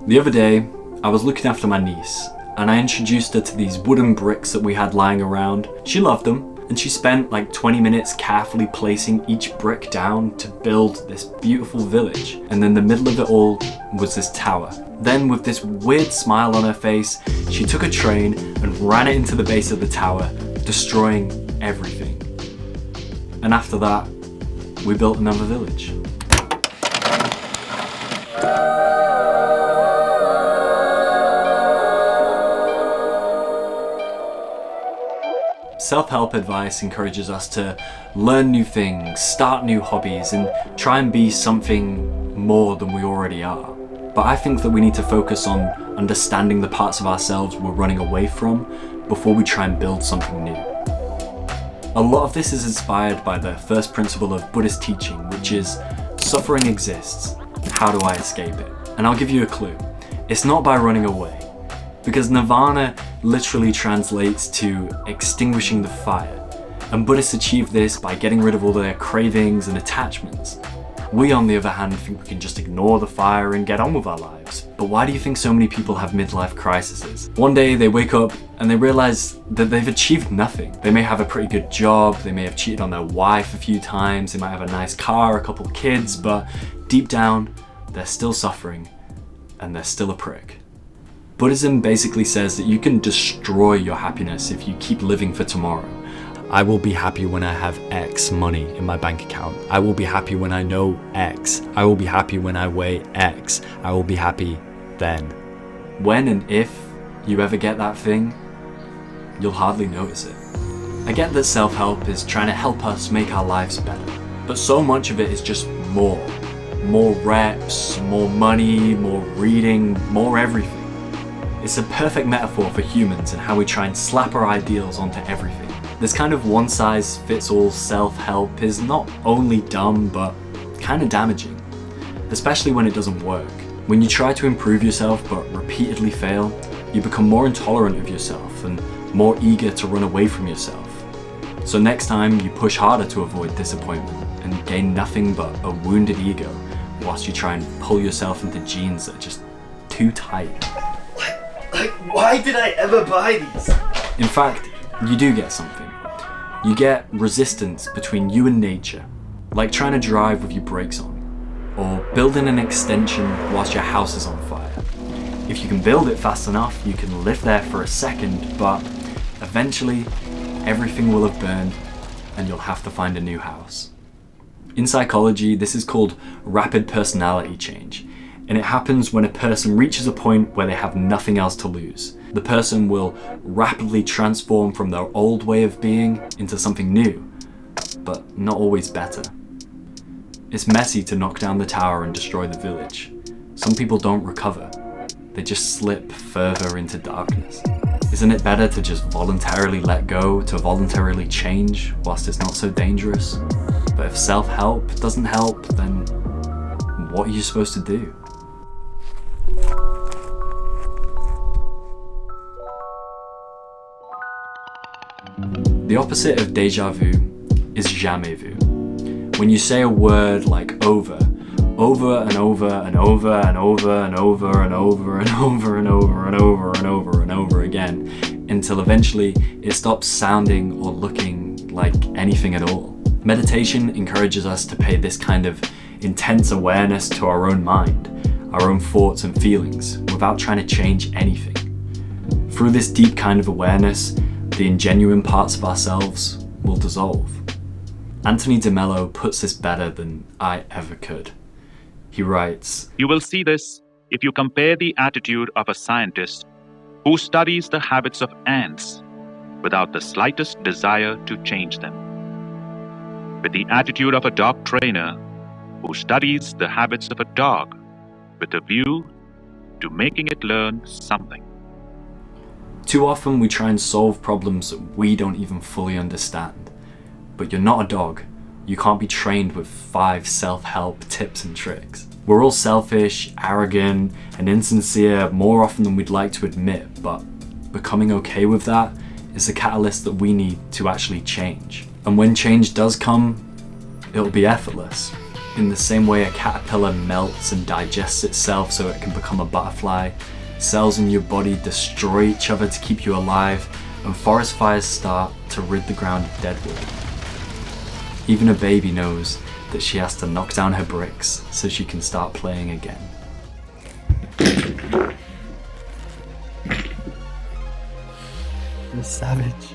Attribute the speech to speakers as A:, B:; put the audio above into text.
A: The other day, I was looking after my niece, and I introduced her to these wooden bricks that we had lying around. She loved them, and she spent like 20 minutes carefully placing each brick down to build this beautiful village. And in the middle of it all was this tower. Then, with this weird smile on her face, she took a train and ran it into the base of the tower, destroying everything. And after that, we built another village. Self-help advice encourages us to learn new things, start new hobbies, and try and be something more than we already are. But I think that we need to focus on understanding the parts of ourselves we're running away from before we try and build something new. A lot of this is inspired by the first principle of Buddhist teaching, which is suffering exists. How do I escape it? And I'll give you a clue. It's not by running away. Because nirvana literally translates to extinguishing the fire, and Buddhists achieve this by getting rid of all their cravings and attachments. We, on the other hand, think we can just ignore the fire and get on with our lives. But why do you think so many people have midlife crises? One day they wake up and they realize that they've achieved nothing. They may have a pretty good job, they may have cheated on their wife a few times, they might have a nice car, a couple kids, but deep down, they're still suffering and they're still a prick. Buddhism basically says that you can destroy your happiness if you keep living for tomorrow. I will be happy when I have X money in my bank account. I will be happy when I know X. I will be happy when I weigh X. I will be happy then. When and if you ever get that thing, you'll hardly notice it. I get that self-help is trying to help us make our lives better, but so much of it is just more. More reps, more money, more reading, more everything. It's a perfect metaphor for humans and how we try and slap our ideals onto everything. This kind of one-size-fits-all self-help is not only dumb, but kind of damaging, especially when it doesn't work. When you try to improve yourself but repeatedly fail, you become more intolerant of yourself and more eager to run away from yourself. So next time you push harder to avoid disappointment and gain nothing but a wounded ego whilst you try and pull yourself into jeans that are just too tight.
B: Why did I ever buy these?
A: In fact, you do get something. You get resistance between you and nature, like trying to drive with your brakes on, or building an extension whilst your house is on fire. If you can build it fast enough, you can live there for a second, but eventually everything will have burned and you'll have to find a new house. In psychology, this is called rapid personality change. And it happens when a person reaches a point where they have nothing else to lose. The person will rapidly transform from their old way of being into something new, but not always better. It's messy to knock down the tower and destroy the village. Some people don't recover. They just slip further into darkness. Isn't it better to just voluntarily let go, to voluntarily change whilst it's not so dangerous? But if self-help doesn't help, then what are you supposed to do? The opposite of déjà vu is jamais vu. When you say a word like over and over and over and over and over and over and over and over and over and over and over and over again, until eventually it stops sounding or looking like anything at all. Meditation encourages us to pay this kind of intense awareness to our own mind, our own thoughts and feelings, without trying to change anything. Through this deep kind of awareness, the ingenuine parts of ourselves will dissolve. Anthony DeMello puts this better than I ever could. He writes,
C: "You will see this if you compare the attitude of a scientist who studies the habits of ants without the slightest desire to change them, with the attitude of a dog trainer who studies the habits of a dog with a view to making it learn something."
A: Too often we try and solve problems that we don't even fully understand. But you're not a dog. You can't be trained with 5 self-help tips and tricks. We're all selfish, arrogant, and insincere more often than we'd like to admit, but becoming okay with that is the catalyst that we need to actually change. And when change does come, it'll be effortless. In the same way a caterpillar melts and digests itself so it can become a butterfly, cells in your body destroy each other to keep you alive, and forest fires start to rid the ground of deadwood. Even a baby knows that she has to knock down her bricks so she can start playing again.
B: I'm a savage.